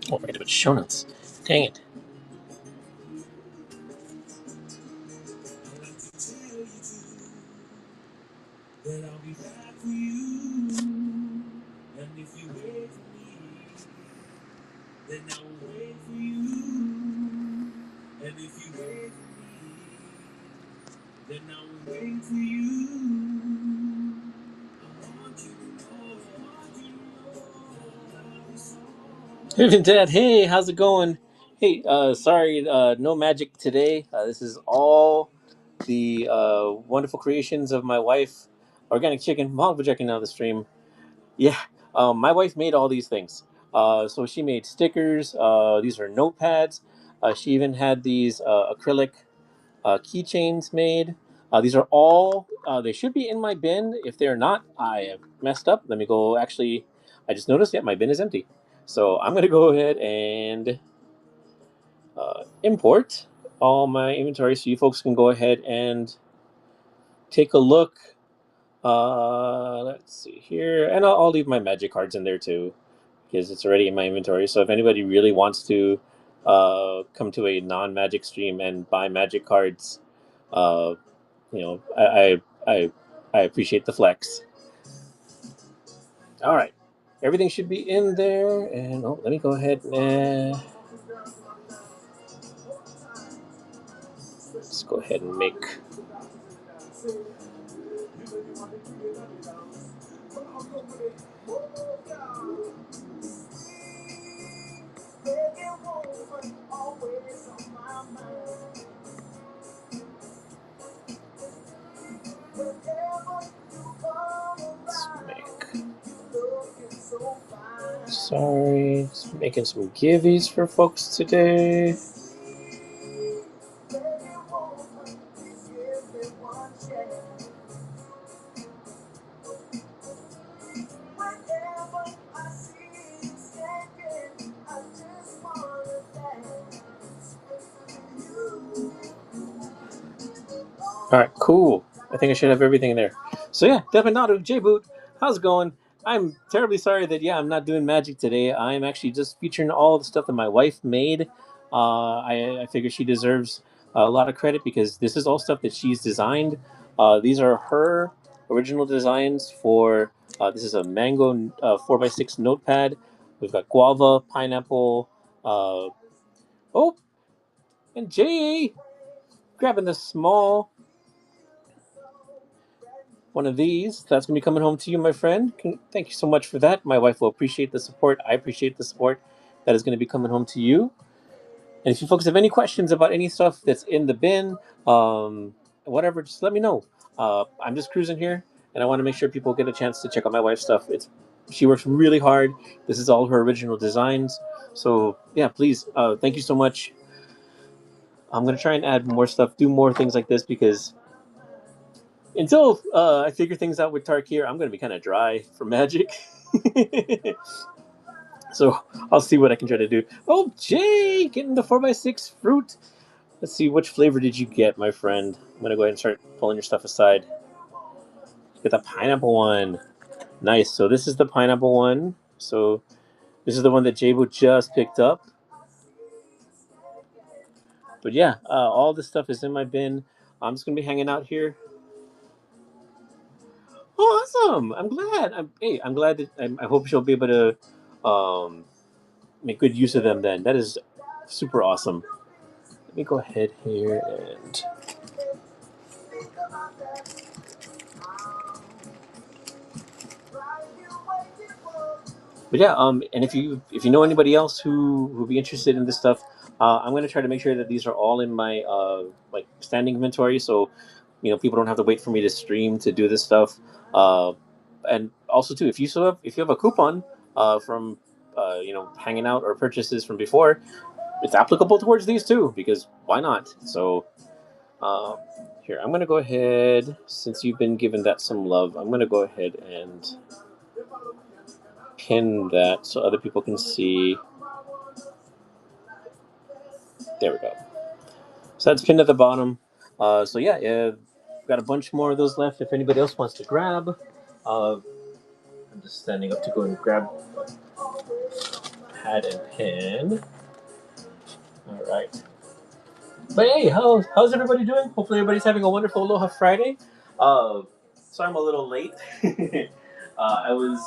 Oh, I forgot to put show notes. Dang it. Then I'll be back for you. And if you wait for me, then I will wait for you. And if you wait for me, then I will wait for you. I want you to know, I want you to know. Hey, Dad. Hey, how's it going? Hey, sorry, no magic today. This is all the wonderful creations of my wife, Organic Chicken. Mom, checking out the stream. Yeah, my wife made all these things. So she made stickers. These are notepads. She even had these acrylic keychains made. These are all. They should be in my bin. If they're not, I have messed up. Let me go. Actually, I just noticed. Yeah, my bin is empty. So I'm gonna go ahead and import all my inventory, so you folks can go ahead and take a look. Let's see here, and I'll leave my magic cards in there too, because it's already in my inventory. So if anybody really wants to come to a non-magic stream and buy magic cards, uh, I appreciate the flex. All right, everything should be in there, and let me go ahead and let's go ahead and make. Sorry, just making some givvies for folks today. All right, cool. I think I should have everything in there. So yeah, Devinado, J-Boot, how's it going? I'm terribly sorry that I'm not doing magic today. I'm actually just featuring all the stuff that my wife made. I figure she deserves a lot of credit because this is all stuff that she's designed. These are her original designs for. This is a mango 4x6 notepad. We've got guava, pineapple. Oh, and Jay grabbing the small one of these. That's going to be coming home to you, my friend. Thank you so much for that. My wife will appreciate the support. I appreciate the support that is going to be coming home to you. And if you folks have any questions about any stuff that's in the bin, whatever, just let me know. I'm just cruising here, and I want to make sure people get a chance to check out my wife's stuff. She works really hard. This is all her original designs. So yeah, please, thank you so much. I'm going to try and add more stuff, do more things like this, because until I figure things out with Tarkir, I'm going to be kind of dry for magic. So I'll see what I can try to do. Oh, Jay, getting the 4x6 fruit. Let's see, which flavor did you get, my friend? I'm going to go ahead and start pulling your stuff aside. Get the pineapple one. Nice. So this is the pineapple one. So this is the one that Jabo just picked up. But yeah, all this stuff is in my bin. I'm just going to be hanging out here. Awesome! I'm glad. I'm glad that I hope she'll be able to make good use of them. Then that is super awesome. Let me go ahead here and. But yeah, and if you know anybody else who would be interested in this stuff, I'm going to try to make sure that these are all in my like standing inventory, so people don't have to wait for me to stream to do this stuff. And also too, if you have a coupon from hanging out or purchases from before, it's applicable towards these too, because why not? So here, I'm going to go ahead, since you've been given that some love, I'm going to go ahead and pin that so other people can see. There we go. So that's pinned at the bottom. So yeah, got a bunch more of those left if anybody else wants to grab. I'm just standing up to go and grab pad and pen. All right. But hey, how's everybody doing? Hopefully everybody's having a wonderful Aloha Friday. Sorry I'm a little late. I was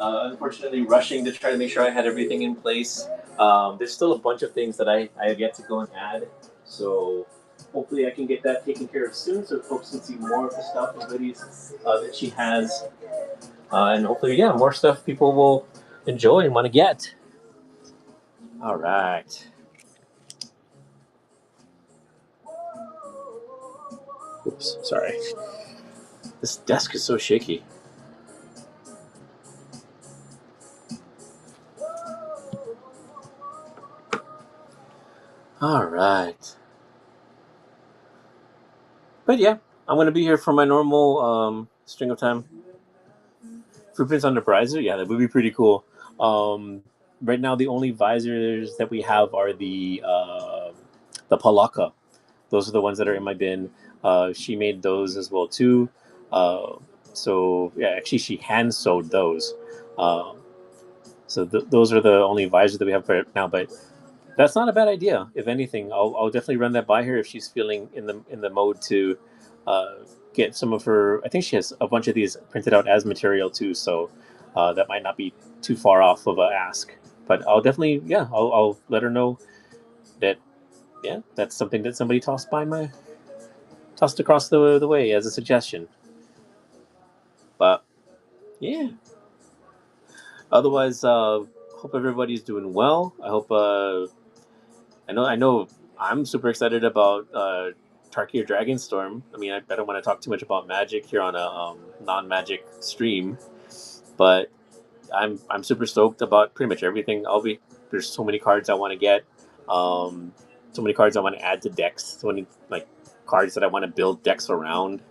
unfortunately rushing to try to make sure I had everything in place. There's still a bunch of things that I have yet to go and add. So hopefully I can get that taken care of soon so folks can see more of the stuff and goodies that she has. And hopefully, yeah, more stuff people will enjoy and want to get. All right. Oops, sorry. This desk is so shaky. All right. But yeah, I'm going to be here for my normal string of time. Footprints on the visor? Yeah, that would be pretty cool. Right now, the only visors that we have are the palaka. Those are the ones that are in my bin. She made those as well too. So yeah, actually she hand sewed those. So those are the only visors that we have right now. But that's not a bad idea. If anything, I'll definitely run that by her if she's feeling in the mode to uh, get some of her. I think she has a bunch of these printed out as material too, so that might not be too far off of a ask. But I'll definitely, yeah, I'll let her know that, yeah, that's something that somebody tossed across the way as a suggestion. But yeah, otherwise, hope everybody's doing well. I hope. I know. I'm super excited about Tarkir Dragonstorm. I mean, I don't want to talk too much about Magic here on a non-Magic stream, but I'm super stoked about pretty much everything. There's so many cards I want to get, so many cards I want to add to decks, so many like cards that I want to build decks around.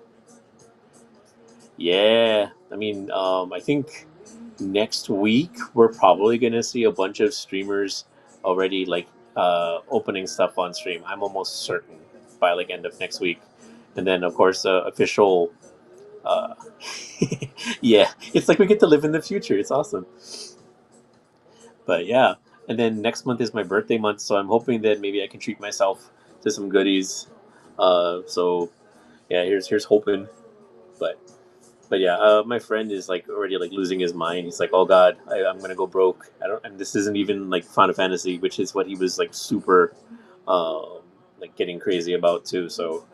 Yeah, I mean, I think next week we're probably gonna see a bunch of streamers already like opening stuff on stream. I'm almost certain by like end of next week, and then of course official. Uh, yeah, it's like we get to live in the future. It's awesome. But yeah, and then next month is my birthday month, so I'm hoping that maybe I can treat myself to some goodies. So yeah, here's hoping. But But yeah, my friend is like already like losing his mind. He's like, "Oh God, I'm gonna go broke." I don't, and this isn't even like Final Fantasy, which is what he was like super, um, like getting crazy about too. So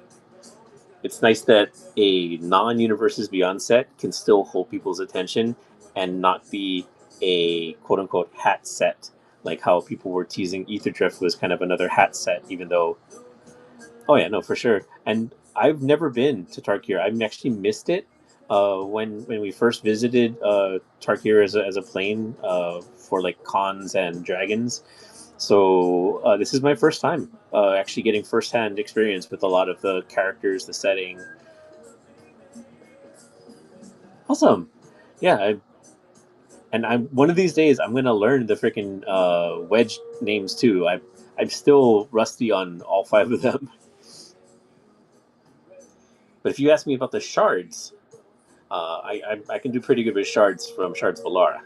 it's nice that a non-Universes Beyond set can still hold people's attention and not be a quote unquote hat set, like how people were teasing Ether Drift was kind of another hat set, even though. Oh yeah, no, for sure. And I've never been to Tarkir. I've actually missed it. When we first visited Tarkir as a plane for like cons and dragons. So this is my first time actually getting firsthand experience with a lot of the characters, the setting. Awesome. Yeah, and I'm one of these days I'm gonna learn the freaking wedge names too. I'm still rusty on all five of them. But if you ask me about the shards, I can do pretty good with shards from Shards of Alara,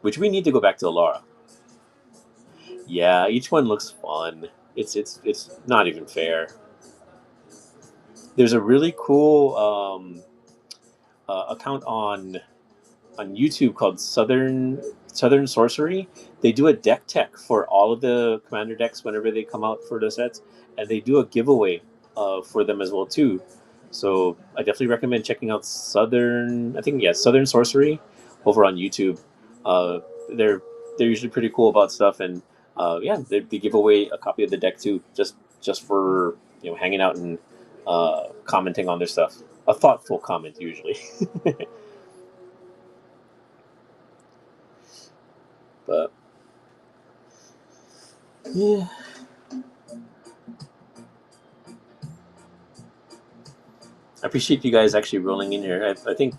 which we need to go back to Alara. Yeah, each one looks fun. It's not even fair. There's a really cool account on YouTube called Southern Sorcery. They do a deck tech for all of the commander decks whenever they come out for the sets, and they do a giveaway for them as well too. So I definitely recommend checking out Southern. I think yeah, Southern Sorcery over on YouTube. Uh, they're they're usually pretty cool about stuff, and yeah, they give away a copy of the deck too, just for hanging out and commenting on their stuff. A thoughtful comment usually. But yeah, I appreciate you guys actually rolling in here. I think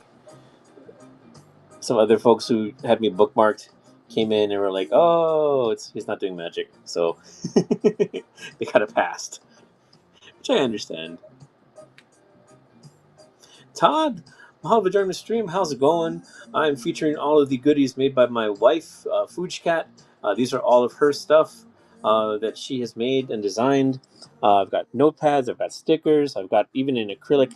some other folks who had me bookmarked came in and were like, "Oh, he's not doing magic," so they kind of passed, which I understand. Todd, Mahalo for joining the stream. How's it going? I'm featuring all of the goodies made by my wife, Fuji Cat. These are all of her stuff that she has made and designed. I've got notepads, I've got stickers, I've got even an acrylic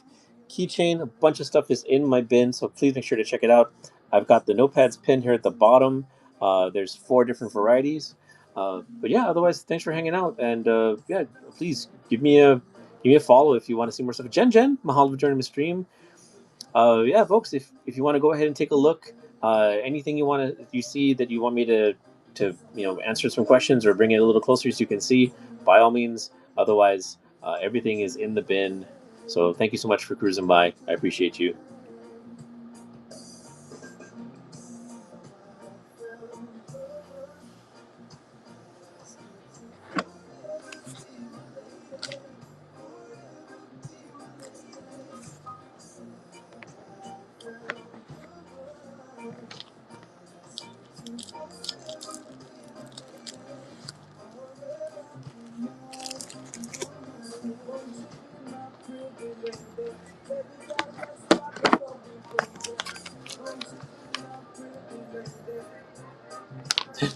keychain. A bunch of stuff is in my bin, so please make sure to check it out. I've got the notepads pinned here at the bottom. There's 4 different varieties. But yeah, otherwise, thanks for hanging out. And yeah, please give me a follow if you want to see more stuff. Jen, mahalo for joining the stream. Yeah, folks, if you want to go ahead and take a look, anything you see that you want me to answer some questions or bring it a little closer so you can see, by all means. Otherwise, everything is in the bin. So thank you so much for cruising by. I appreciate you.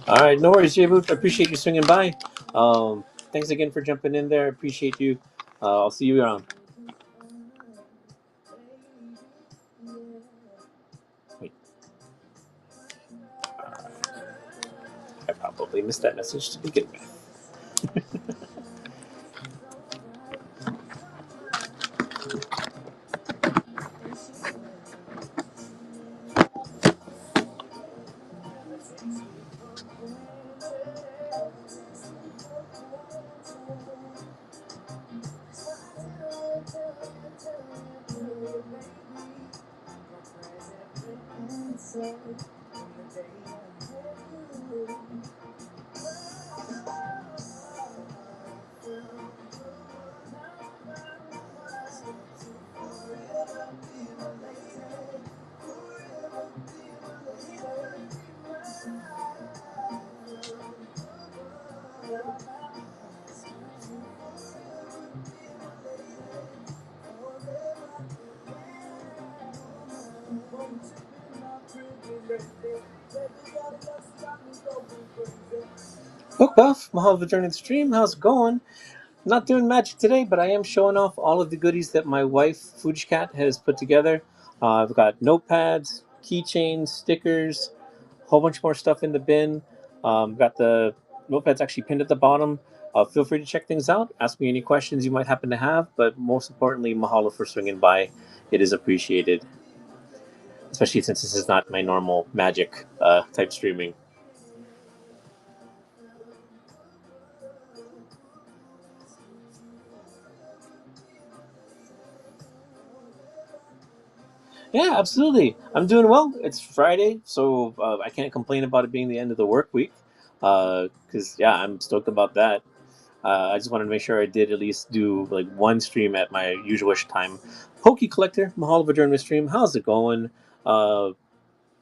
All right, no worries, J-Boot. I appreciate you swinging by. Thanks again for jumping in there. I appreciate you. I'll see you around. Wait, I probably missed that message to begin with. Book Buff, mahalo for joining the stream. How's it going? Not doing magic today, but I am showing off all of the goodies that my wife, Fuji Cat, has put together. I've got notepads, keychains, stickers, a whole bunch more stuff in the bin. Got the notepads actually pinned at the bottom. Feel free to check things out. Ask me any questions you might happen to have, but most importantly, mahalo for swinging by. It is appreciated, especially since this is not my normal magic type streaming. Yeah, absolutely. I'm doing well. It's Friday, so I can't complain about it being the end of the work week. Because yeah, I'm stoked about that. I just wanted to make sure I did at least do like one stream at my usual time. Pokey Collector, mahalo for joining the stream. How's it going? Uh,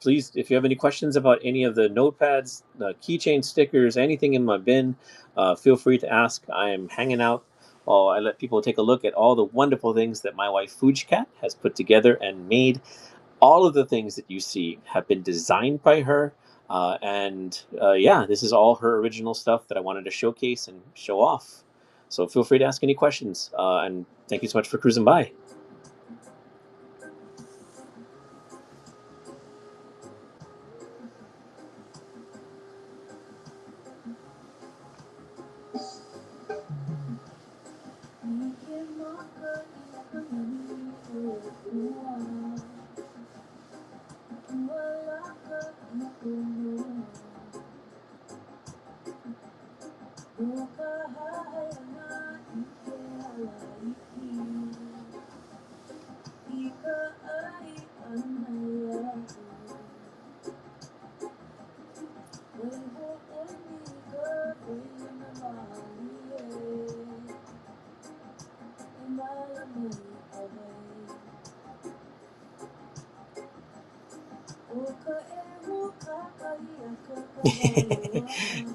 Please, if you have any questions about any of the notepads, the keychain stickers, anything in my bin, feel free to ask. I am hanging out while I let people take a look at all the wonderful things that my wife Fuji Cat has put together and made. All of the things that you see have been designed by her. And yeah, this is all her original stuff that I wanted to showcase and show off. So feel free to ask any questions. And thank you so much for cruising by.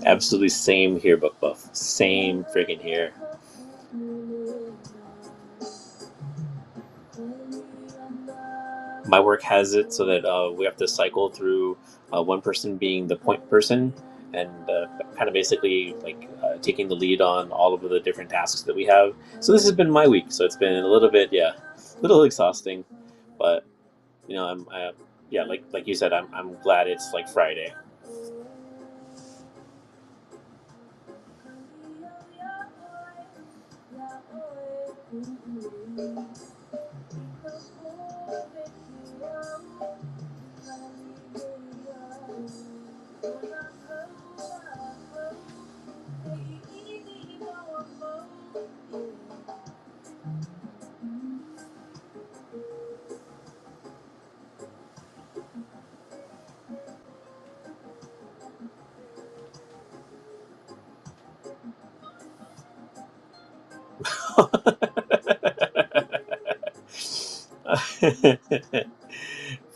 Absolutely same here, Book Buff. Same friggin' here. my work has it so that we have to cycle through one person being the point person and kind of basically like taking the lead on all of the different tasks that we have. So this has been my week. So it's been a little bit, a little exhausting, but yeah, like you said, I'm glad it's like Friday.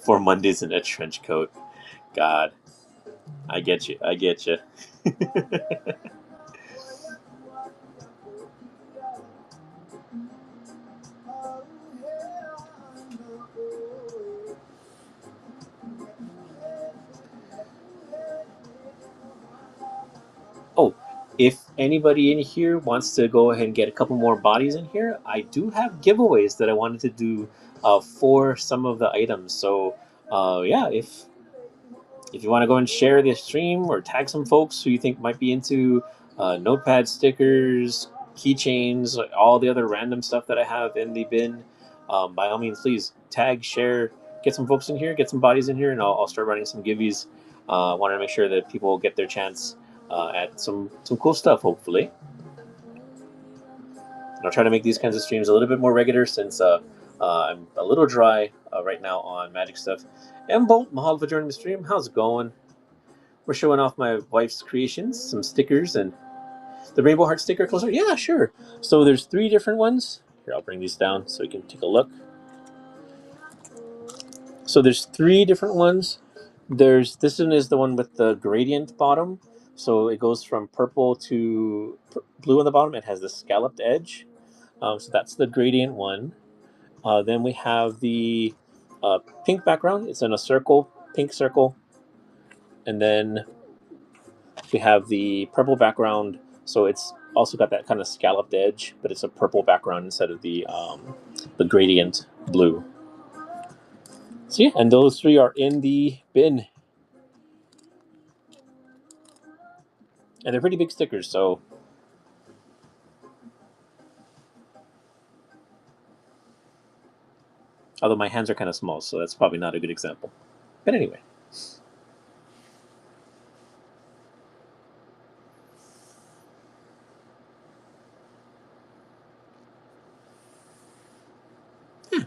For Mondays in a trench coat. God, I get you. I get you. Oh, if anybody in here wants to go ahead and get a couple more bodies in here, I do have giveaways that I wanted to do for some of the items. So, yeah, if you want to go and share this stream or tag some folks who you think might be into notepad stickers, keychains, all the other random stuff that I have in the bin, by all means, please tag, share, get some folks in here, get some bodies in here, and I'll start running some giveaways. I want to make sure that people get their chance at some cool stuff, hopefully. And I'll try to make these kinds of streams a little bit more regular since I'm a little dry right now on magic stuff. And Bolt, mahalo for joining the stream. How's it going? We're showing off my wife's creations, some stickers, and the Rainbow Heart sticker closer. Yeah, sure. So there's 3 different ones. Here, I'll bring these down so you can take a look. So there's 3 different ones. This one is the one with the gradient bottom. So it goes from purple to blue on the bottom. It has the scalloped edge. So that's the gradient one. Then we have the pink background. It's in a circle, pink circle. And then we have the purple background. So it's also got that kind of scalloped edge, but it's a purple background instead of the gradient blue. So yeah, and those 3 are in the bin. And they're pretty big stickers, so although my hands are kind of small, so that's probably not a good example. But anyway.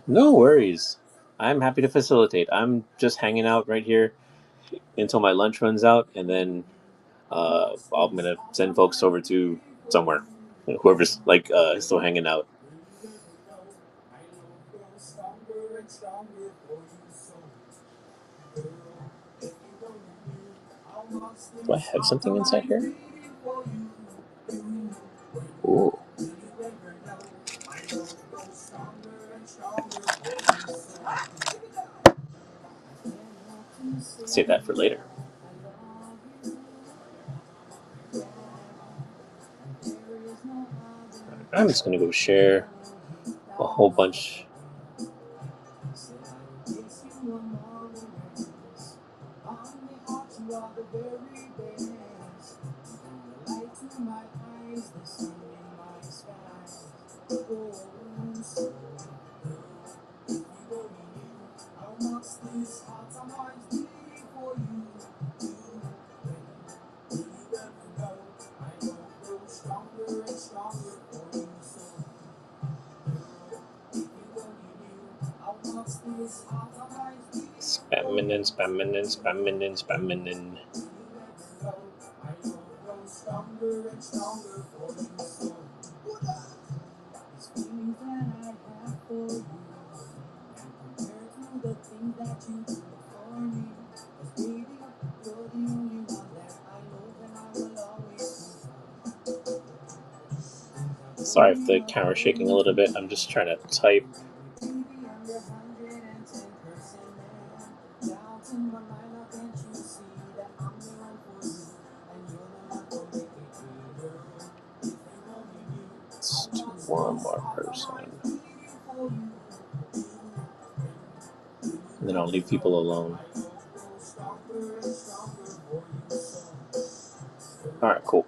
No worries. I'm happy to facilitate. I'm just hanging out right here until my lunch runs out, and then I'm going to send folks over to somewhere. Whoever's still hanging out. Do I have something inside here? Ooh. Save that for later. I'm just going to go share a whole bunch. Spamming. Sorry if the camera's shaking a little bit. I'm just trying to type. one more person. And then I'll leave people alone. Alright, cool.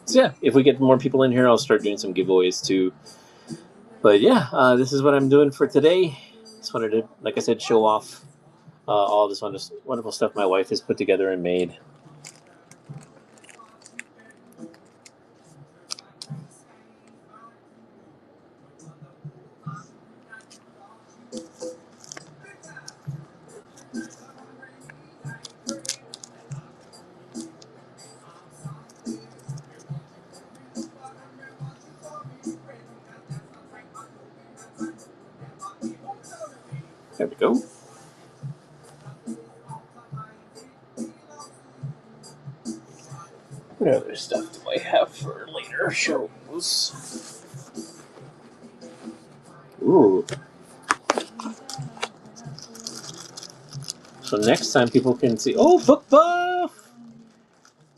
So yeah, if we get more people in here, I'll start doing some giveaways too. But yeah, this is what I'm doing for today. Just wanted to, like I said, show off all this wonderful stuff my wife has put together and made. There we go. What other stuff do I have for later shows? Ooh. So next time people can see, oh, Book Buff!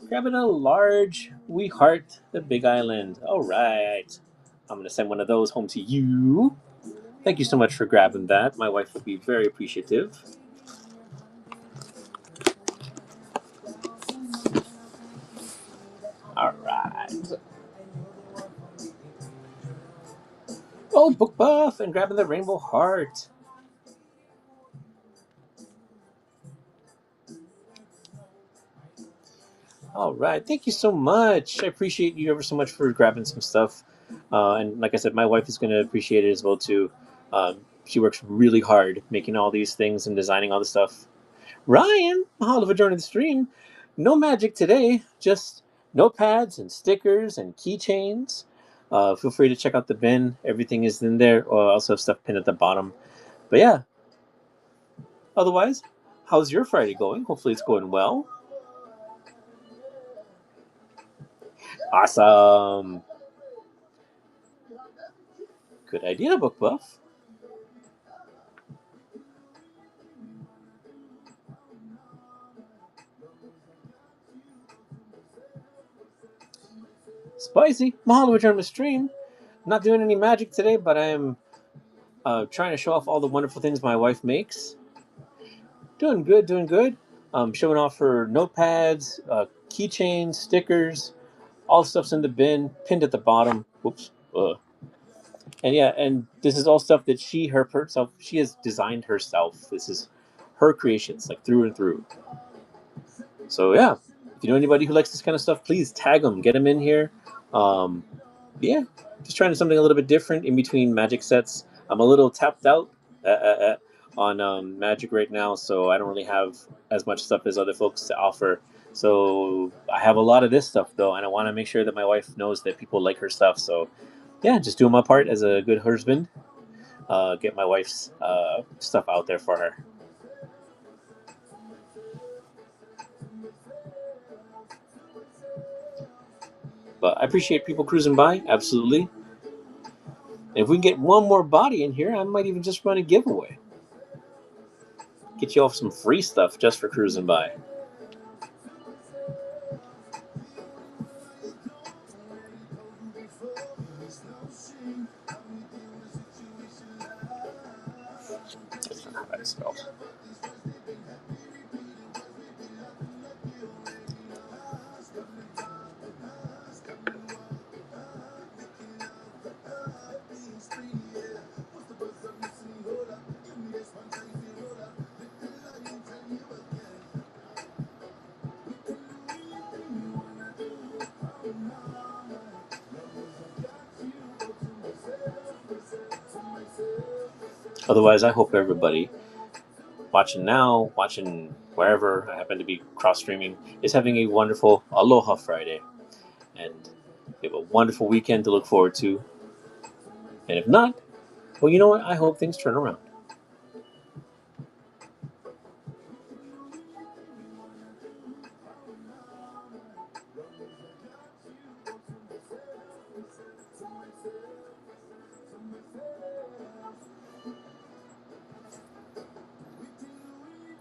Grabbing a large We Heart the Big Island. All right. I'm going to send one of those home to you. Thank you so much for grabbing that. My wife will be very appreciative. All right. Oh, Book Buff and grabbing the Rainbow Heart. All right. Thank you so much. I appreciate you ever so much for grabbing some stuff. And like I said, my wife is going to appreciate it as well, too. She works really hard making all these things and designing all the stuff. Ryan, mahalo for joining the stream. No magic today, just notepads and stickers and keychains. Feel free to check out the bin. Everything is in there. I also have stuff pinned at the bottom. But yeah, otherwise, how's your Friday going? Hopefully it's going well. Awesome. Good idea, Book Buff. Spicy, mahalo for joining the stream. Not doing any magic today, but I am trying to show off all the wonderful things my wife makes. Doing good, doing good. Showing off her notepads, keychains, stickers, all the stuff's in the bin, pinned at the bottom. Whoops. And yeah, and this is all stuff that she has designed herself. This is her creations, like through and through. So yeah, if you know anybody who likes this kind of stuff, please tag them, get them in here. Yeah, just trying something a little bit different in between magic sets. I'm a little tapped out on magic right now, so I don't really have as much stuff as other folks to offer. So I have a lot of this stuff though, and I want to make sure that my wife knows that people like her stuff. So yeah, just doing my part as a good husband. Get my wife's stuff out there for her. But I appreciate people cruising by, absolutely. And if we can get one more body in here, I might even just run a giveaway. Get you off some free stuff just for cruising by. That's not how that's spelled. Otherwise, I hope everybody watching now, watching wherever I happen to be cross streaming, is having a wonderful Aloha Friday. And we have a wonderful weekend to look forward to. And if not, well, you know what? I hope things turn around.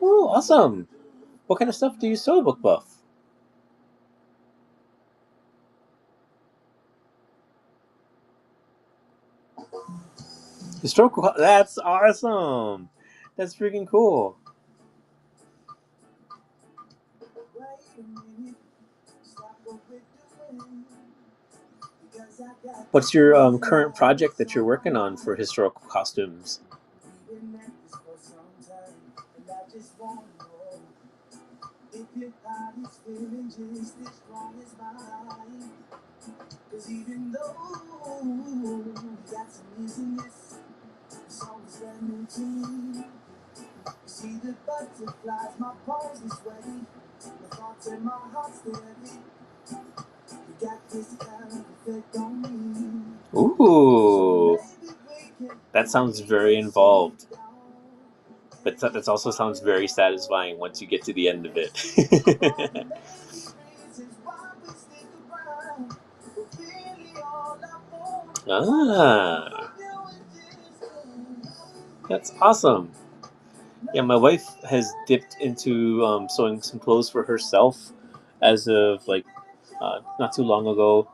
Oh, awesome! What kind of stuff do you sew, Book Buff? Historical. That's awesome. That's freaking cool. What's your current project that you're working on for historical costumes? Ooh, that sounds very involved. But that also sounds very satisfying once you get to the end of it. Ah, that's awesome. Yeah, my wife has dipped into sewing some clothes for herself as of like not too long ago.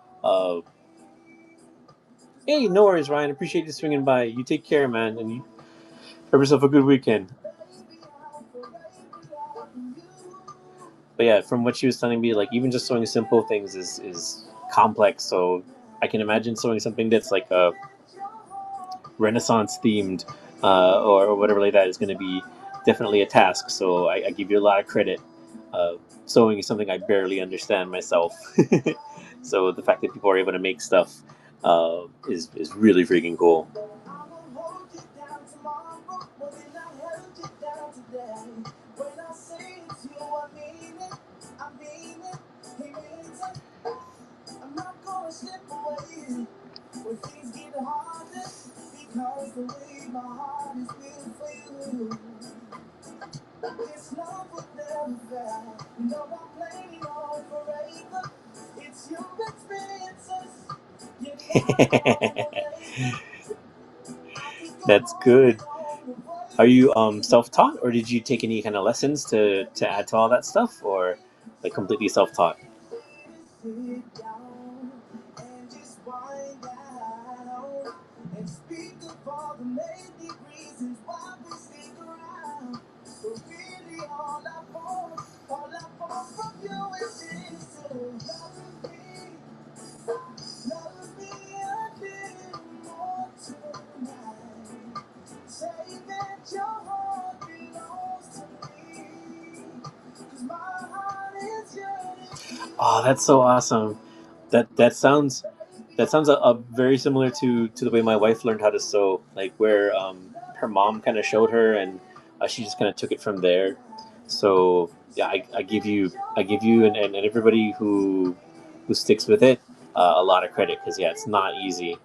Hey, no worries, Ryan. Appreciate you swinging by. You take care, man, and you have yourself a good weekend. But yeah, from what she was telling me, like even just sewing simple things is complex. So I can imagine sewing something that's like a Renaissance themed or whatever like that is going to be definitely a task. So I give you a lot of credit. Sewing is something I barely understand myself. So the fact that people are able to make stuff is really freaking cool. That's good. Are you self-taught, or did you take any kind of lessons to add to all that stuff, or like completely self-taught? Oh, that's so awesome. That sounds very similar to the way my wife learned how to sew. Like where her mom kind of showed her, and she just kind of took it from there. So yeah, I give you and everybody who sticks with it a lot of credit because yeah, it's not easy.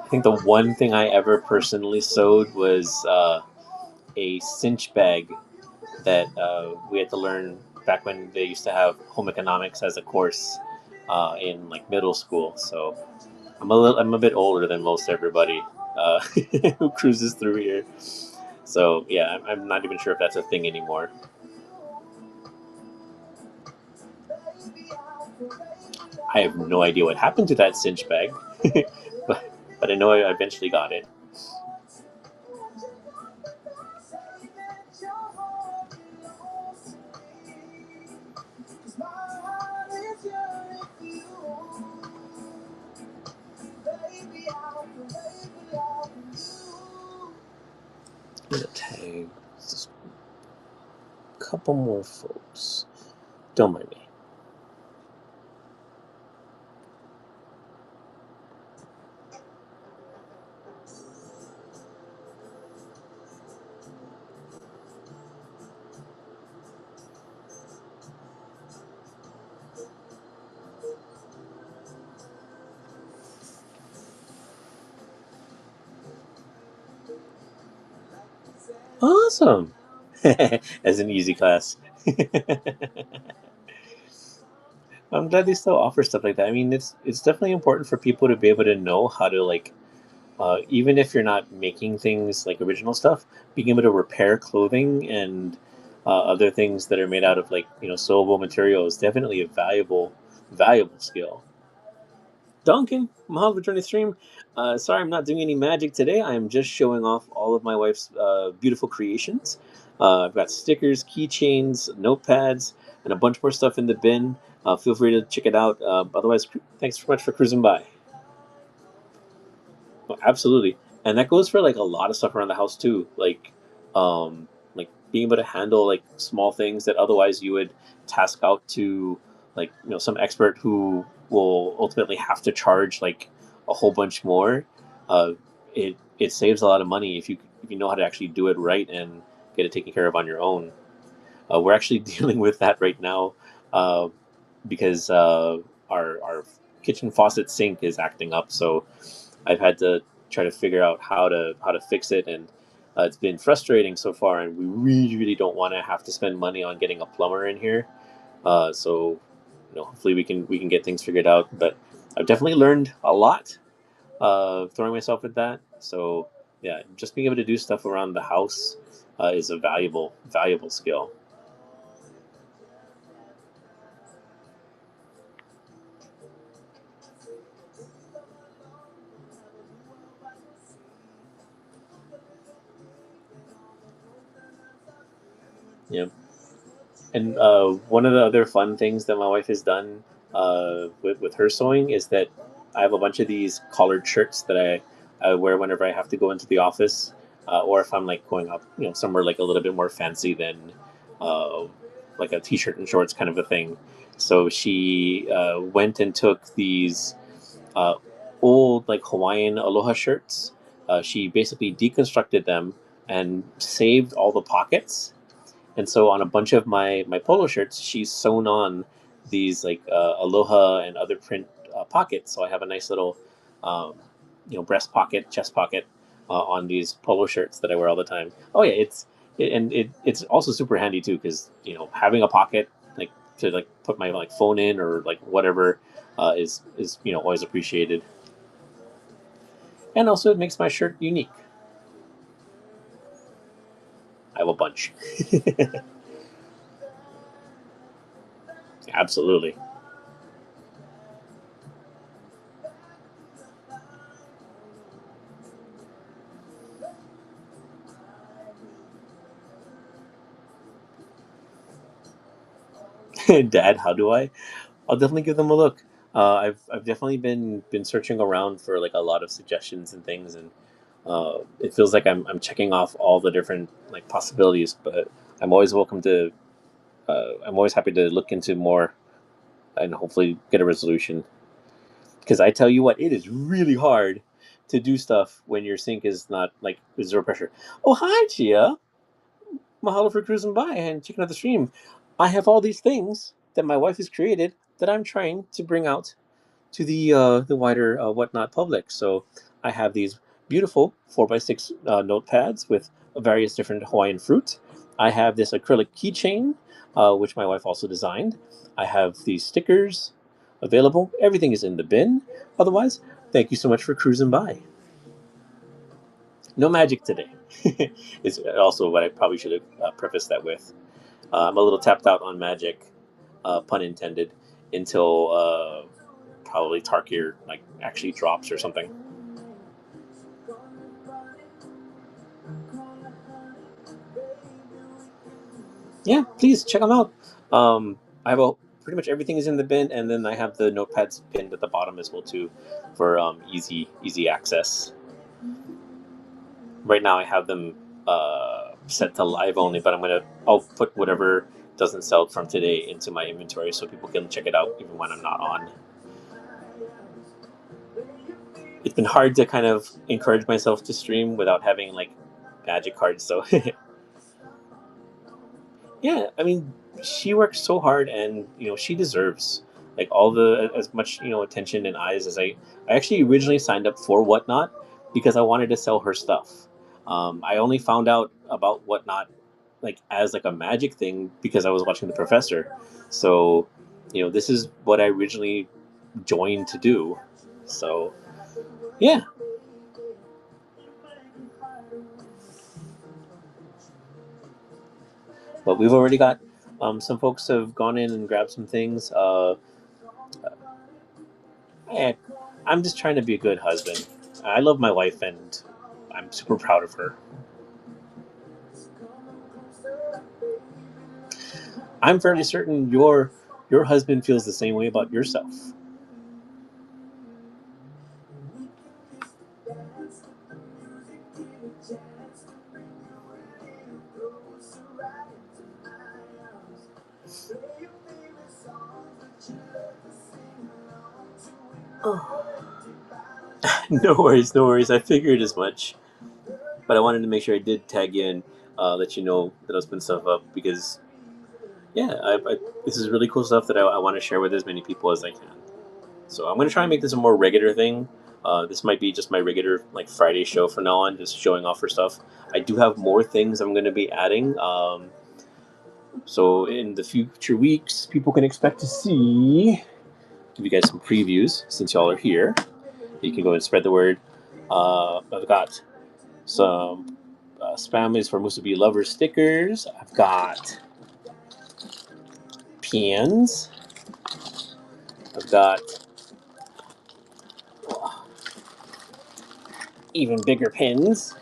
I think the one thing I ever personally sewed was a cinch bag that we had to learn back when they used to have home economics as a course in like middle school. So I'm a bit older than most everybody uh, who cruises through here. So yeah, I'm not even sure if that's a thing anymore. I have no idea what happened to that cinch bag, but I know I eventually got it. I'm gonna tag just a couple more folks. Don't mind me. Awesome. As an easy class. I'm glad they still offer stuff like that. I mean, it's definitely important for people to be able to know how to like even if you're not making things like original stuff, being able to repair clothing and other things that are made out of like sewable material is definitely a valuable skill. Duncan, mahalo for joining the stream. Sorry, I'm not doing any magic today. I am just showing off all of my wife's beautiful creations. I've got stickers, keychains, notepads, and a bunch more stuff in the bin. Feel free to check it out. Otherwise, thanks so much for cruising by. Well, absolutely, and that goes for like a lot of stuff around the house too. Like being able to handle like small things that otherwise you would task out to like some expert who will ultimately have to charge like a whole bunch more. Uh, it saves a lot of money if you know how to actually do it right and get it taken care of on your own. We're actually dealing with that right now uh, because our kitchen faucet sink is acting up. So I've had to try to figure out how to fix it, and it's been frustrating so far. And we really don't want to have to spend money on getting a plumber in here. So hopefully we can get things figured out. But I've definitely learned a lot throwing myself at that. So yeah, just being able to do stuff around the house is a valuable skill. Yeah. And one of the other fun things that my wife has done with her sewing is that I have a bunch of these collared shirts that I wear whenever I have to go into the office, or if I'm like going up, somewhere like a little bit more fancy than uh, like a t-shirt and shorts kind of a thing. So she went and took these uh, old like Hawaiian Aloha shirts. She basically deconstructed them and saved all the pockets, and so on a bunch of my polo shirts, she's sewn on these like aloha and other print pockets. So I have a nice little, um, breast pocket, chest pocket on these polo shirts that I wear all the time. Oh yeah, it's also super handy too because having a pocket like to like put my like phone in or like whatever is always appreciated. And also it makes my shirt unique. I have a bunch. Absolutely. Dad, how do I? I'll definitely give them a look. I've definitely been searching around for like a lot of suggestions and things, and it feels like I'm checking off all the different like possibilities. But I'm always welcome to. I'm always happy to look into more and hopefully get a resolution. Because I tell you what, it is really hard to do stuff when your sink is not like zero pressure. Oh hi Chia, mahalo for cruising by and checking out the stream. I have all these things that my wife has created that I'm trying to bring out to the wider whatnot public. So I have these beautiful 4x6 notepads with various different Hawaiian fruit. I have this acrylic keychain, which my wife also designed. I have these stickers available. Everything is in the bin. Otherwise, thank you so much for cruising by. No magic today. Is also what I probably should have prefaced that with. I'm a little tapped out on magic, pun intended, until probably Tarkir like actually drops or something. Yeah, please check them out. I have pretty much everything is in the bin, and then I have the notepads pinned at the bottom as well too, for easy access. Right now I have them set to live only, but I'll put whatever doesn't sell from today into my inventory so people can check it out even when I'm not on. It's been hard to kind of encourage myself to stream without having like magic cards, so yeah, I mean, she works so hard, and she deserves like all the as much attention and eyes as I actually originally signed up for Whatnot because I wanted to sell her stuff. I only found out about Whatnot like as like a magic thing because I was watching The Professor. So, this is what I originally joined to do. So, yeah. But we've already got some folks have gone in and grabbed some things. I'm just trying to be a good husband. I love my wife, and I'm super proud of her. I'm fairly certain your husband feels the same way about yourself. Oh. No worries, no worries. I figured as much, but I wanted to make sure I did tag you in, let you know that I was putting stuff up because, yeah, this is really cool stuff that I want to share with as many people as I can. So I'm gonna try and make this a more regular thing. This might be just my regular like Friday show from now on, just showing off for stuff. I do have more things I'm gonna be adding. So in the future weeks, people can expect to see. Give you guys some previews since y'all are here. You can go and spread the word. I've got some families for Musubi Lover stickers. I've got pins. I've got even bigger pins.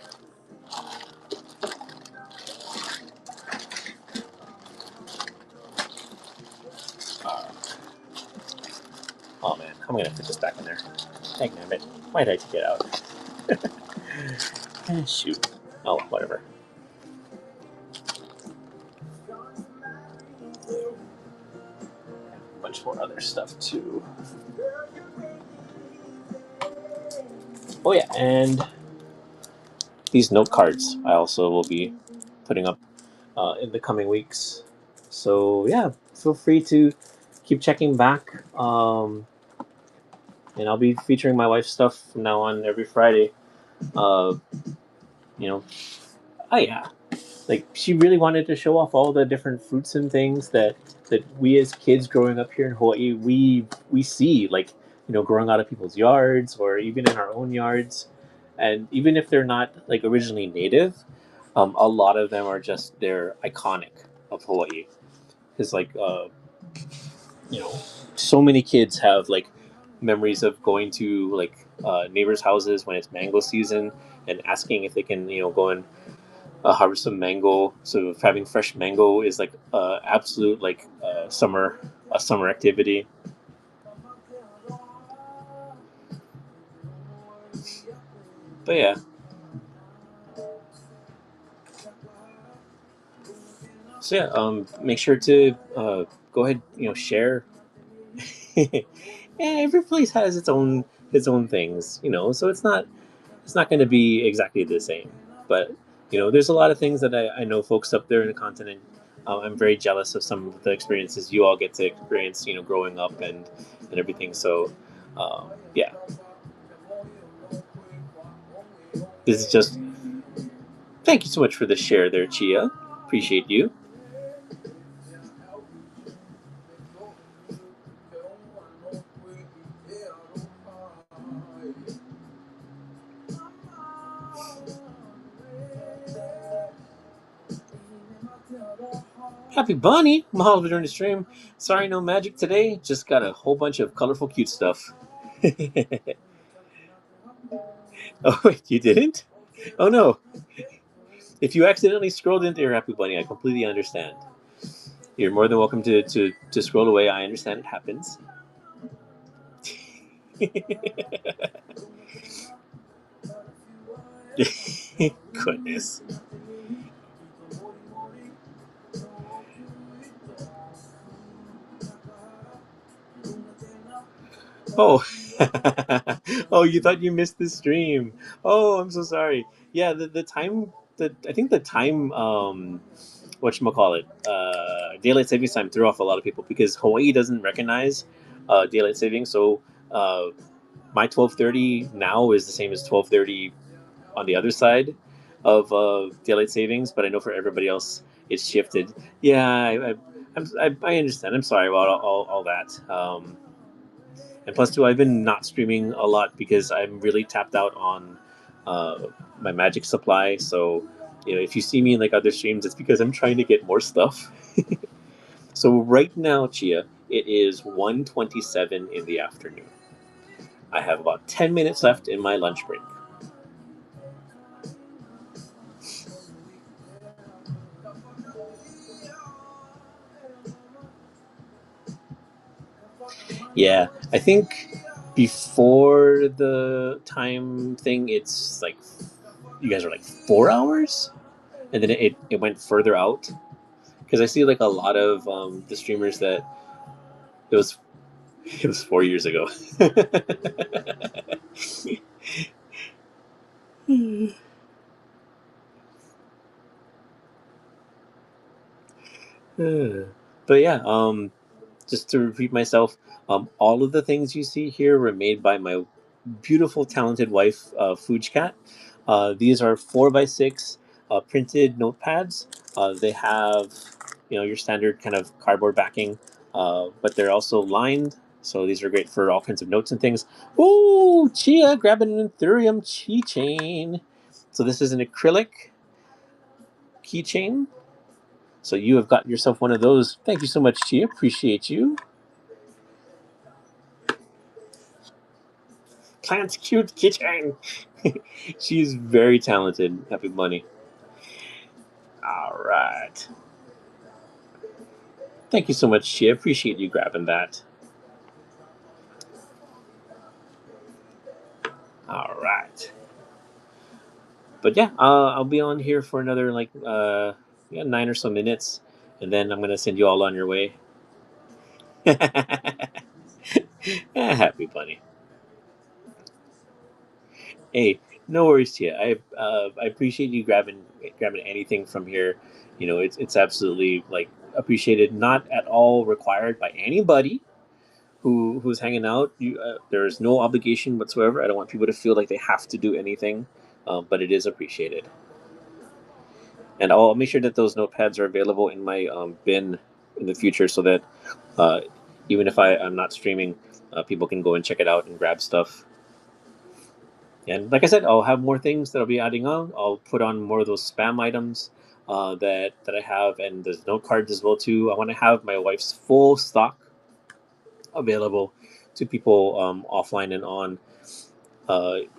Oh man, I'm gonna put this back in there. Dang it. Why did I take it out? Shoot. Oh, whatever. A bunch more other stuff too. Oh yeah, and these note cards I also will be putting up in the coming weeks. So yeah, feel free to keep checking back. And I'll be featuring my wife's stuff from now on every Friday. You know, oh yeah, like she really wanted to show off all the different fruits and things that we as kids growing up here in Hawaii we see, like, growing out of people's yards or even in our own yards, and even if they're not like originally native, a lot of them are just they're iconic of Hawaii. Because like so many kids have like memories of going to like neighbors' houses when it's mango season and asking if they can go and harvest some mango. So having fresh mango is like absolute like summer activity. But yeah, so yeah, make sure to go ahead, share. Yeah, every place has its own things, so it's not going to be exactly the same. But there's a lot of things that I know folks up there in the continent. I'm very jealous of some of the experiences you all get to experience, growing up and everything. So, yeah, this is just. Thank you so much for the share there, Chia. Appreciate you. Happy Bunny! Mahalo for joining the stream. Sorry, no magic today. Just got a whole bunch of colorful, cute stuff. Oh, wait, you didn't? Oh, no. If you accidentally scrolled into your Happy Bunny, I completely understand. You're more than welcome to scroll away. I understand it happens. Goodness. Oh. Oh, you thought you missed the stream. Oh, I'm so sorry. Yeah, the time I think the time whatchamacallit, daylight savings time threw off a lot of people because Hawaii doesn't recognize daylight savings. So my 12:30 now is the same as 12:30 on the other side of daylight savings, but I know for everybody else it's shifted. Yeah, I understand. I'm sorry about all that. And plus, too, I've been not streaming a lot because I'm really tapped out on uh, my magic supply. So if you see me in like other streams, it's because I'm trying to get more stuff. So right now, Chia, it is 1:27 in the afternoon. I have about 10 minutes left in my lunch break. Yeah, I think before the time thing, it's like you guys are like 4 hours, and then it went further out because I see like a lot of the streamers that it was it was 4 years ago. But yeah, just to repeat myself, all of the things you see here were made by my beautiful, talented wife, Fuj Cat. These are 4x6 printed notepads. They have, your standard kind of cardboard backing, but they're also lined. So these are great for all kinds of notes and things. Ooh, Chia, grabbing an Ethereum keychain. So this is an acrylic keychain. So you have got yourself one of those. Thank you so much, Chia. Appreciate you. Plants cute keychain. She's very talented. Happy Bunny. All right. Thank you so much, Chia. Appreciate you grabbing that. All right. But yeah, I'll be on here for another like 9 or so minutes, and then I'm gonna send you all on your way. Happy Bunny. Hey, no worries, Chia. I appreciate you grabbing anything from here. It's absolutely like appreciated. Not at all required by anybody who's hanging out. There's no obligation whatsoever. I don't want people to feel like they have to do anything, but it is appreciated. And I'll make sure that those notepads are available in my bin in the future, so that uh, even if I'm not streaming, people can go and check it out and grab stuff. And like I said, I'll have more things that I'll be adding on. I'll put on more of those spam items that I have, and there's note cards as well too. I want to have my wife's full stock available to people offline and on,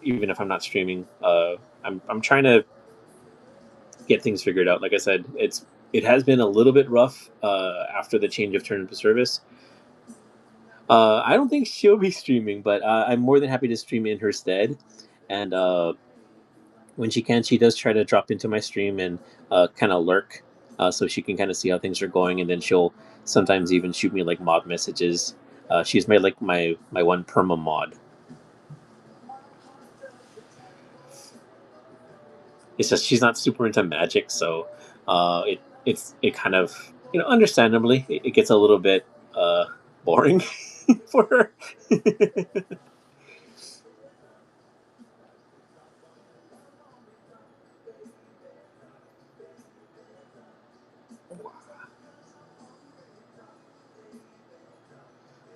even if I'm not streaming. I'm trying to get things figured out. Like I said, it has been a little bit rough after the change of turn of service. I don't think she'll be streaming, but I'm more than happy to stream in her stead. And when she can, she does try to drop into my stream and kind of lurk, so she can kind of see how things are going, and then she'll sometimes even shoot me like mod messages. She's made like my one perma mod. It's just she's not super into magic, so it kind of, understandably it gets a little bit boring for her.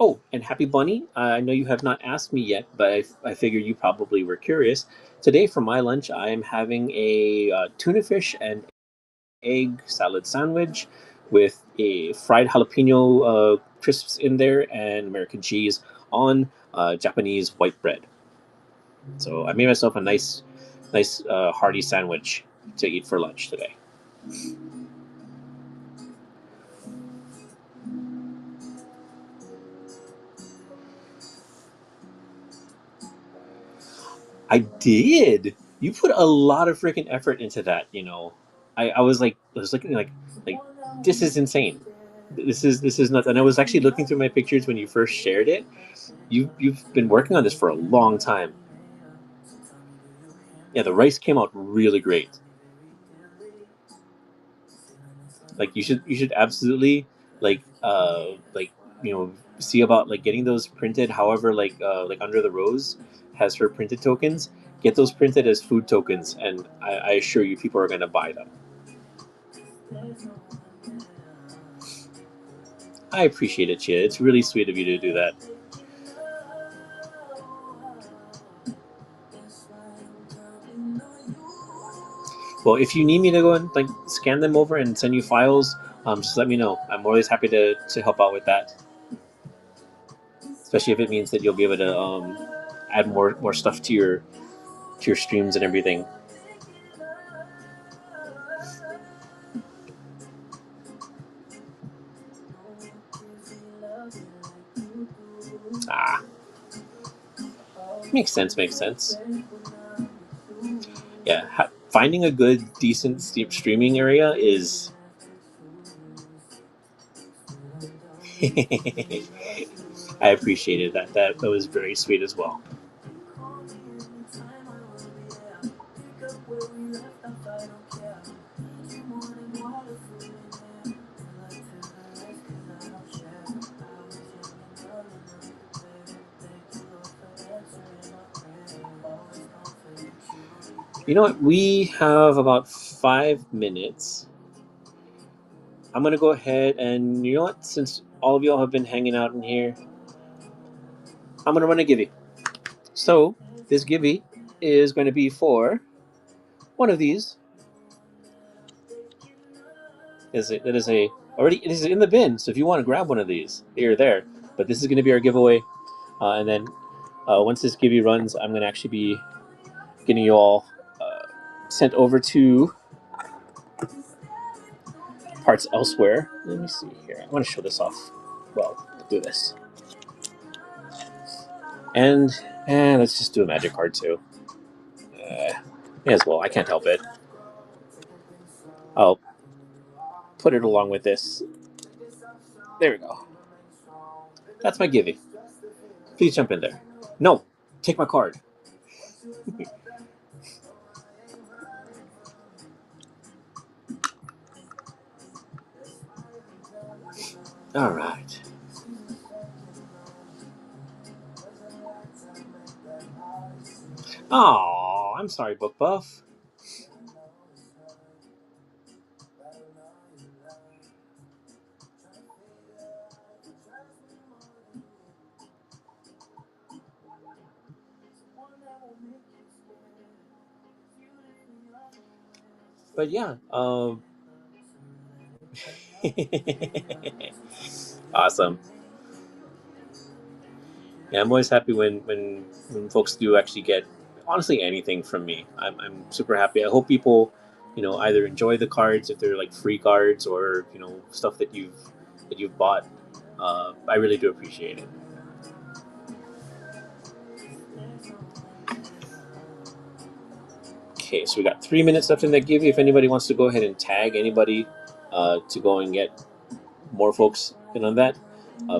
Oh, and Happy Bunny, I know you have not asked me yet, but I figure you probably were curious. Today for my lunch, I am having a tuna fish and egg salad sandwich with a fried jalapeno crisps in there and American cheese on Japanese white bread. So I made myself a nice hearty sandwich to eat for lunch today. I did. You put a lot of freaking effort into that. I was looking like this is insane. This is nuts. And I was actually looking through my pictures when you first shared it. You've been working on this for a long time. Yeah, the rice came out really great. Like you should absolutely like see about like getting those printed. However, like Under the Rose has her printed tokens. Get those printed as food tokens, and I assure you, people are going to buy them. I appreciate it, Chia. It's really sweet of you to do that. Well, if you need me to go and like scan them over and send you files, just let me know. I'm always happy to help out with that. Especially if it means that you'll be able to add more stuff to your streams and everything. Makes sense. Yeah, finding a good, decent streaming area is. I appreciated that. That was very sweet as well. You know what? We have about 5 minutes. I'm gonna go ahead and you know what? Since all of y'all have been hanging out in here, I'm gonna run a givey. So this givey is going to be for one of these. It is in the bin. So if you want to grab one of these, you're there. But this is going to be our giveaway, and then once this givey runs, I'm going to actually be getting you all sent over to parts elsewhere. Let me see here. I want to show this off. Well, let's do this. And let's just do a magic card too. May as well. I can't help it. I'll put it along with this. There we go. That's my givey. Please jump in there. No, take my card. All right. Oh, I'm sorry, Book Buff. But yeah, awesome. Yeah, I'm always happy when folks do actually get honestly anything from me. I'm super happy. I hope people, either enjoy the cards if they're like free cards or stuff that you've bought. I really do appreciate it. Okay, so we got 3 minutes left in that give you. If anybody wants to go ahead and tag anybody to go and get more folks in on that,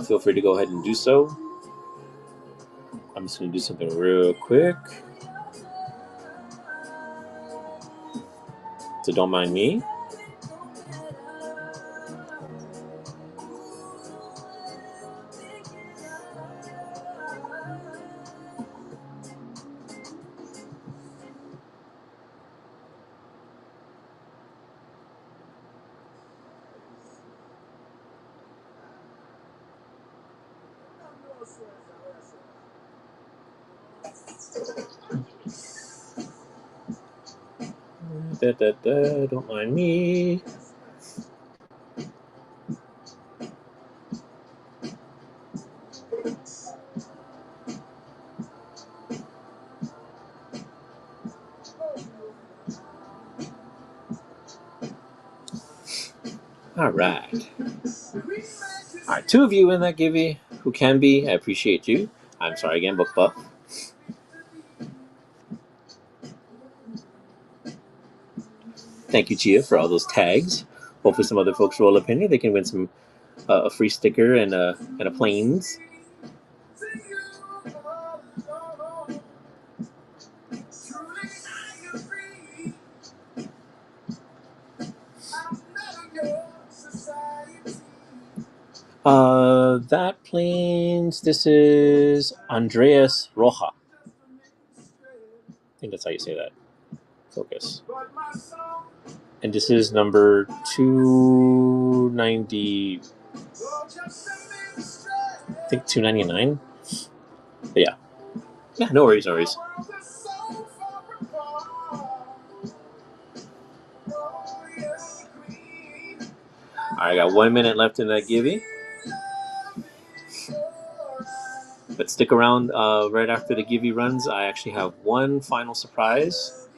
feel free to go ahead and do so. I'm just going to do something real quick. So don't mind me. Don't mind me. All right. All right, 2 of you in that givey who can be. I appreciate you. I'm sorry again, Book Buff. Thank you, Chia, for all those tags. Hopefully, some other folks roll up in here. They can win some a free sticker and a planes. That planes. This is Andreas Roja. I think that's how you say that. Focus. And this is number 290. I think 299. But yeah. Yeah, no worries. I got 1 minute left in that givey. But stick around right after the givey runs. I actually have one final surprise.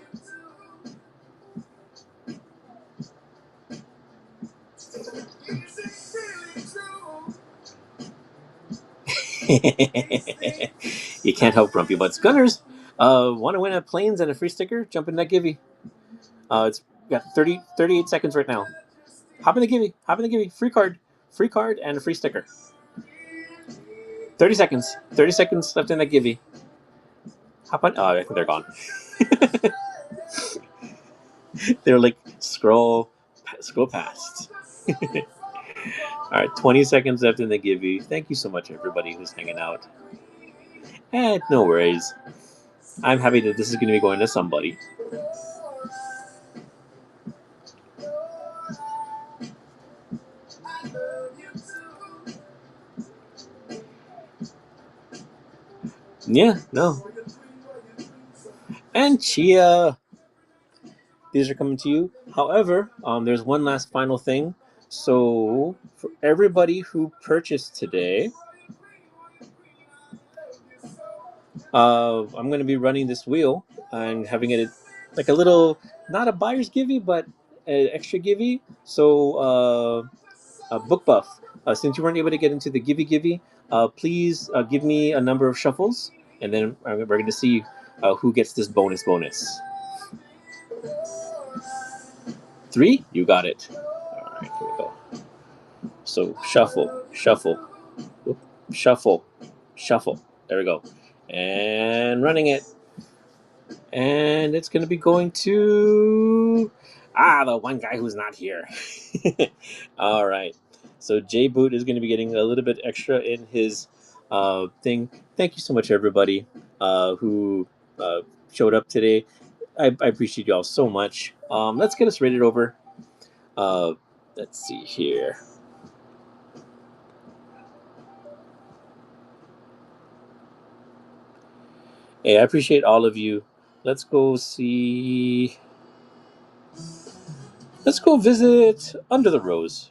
You can't help Grumpy Butts. Gunners, want to win a planes and a free sticker? Jump in that givey. It's got 38 seconds right now. Hop in the givey. Hop in the givey. Free card, and a free sticker. 30 seconds. 30 seconds left in that givey. Hop on. Oh, I think they're gone. They're like scroll past. All right, 20 seconds left in the givey. Thank you so much, everybody who's hanging out. No worries. I'm happy that this is going to be going to somebody. Yeah, no. And Chia, these are coming to you. However, there's one last final thing. So for everybody who purchased today, I'm going to be running this wheel and having it like a little, not a buyer's givey, but an extra givey. So book buff. Since you weren't able to get into the givey, please give me a number of shuffles, and then we're going to see who gets this bonus. 3, you got it. All right, here we go. So shuffle, shuffle. There we go. And running it. And it's going to be going to the one guy who's not here. All right. So J Boot is going to be getting a little bit extra in his thing. Thank you so much, everybody who showed up today. I appreciate you all so much. Let's get us rated over. Let's see here. Hey, I appreciate all of you. Let's go see. Let's go visit Under the Rose.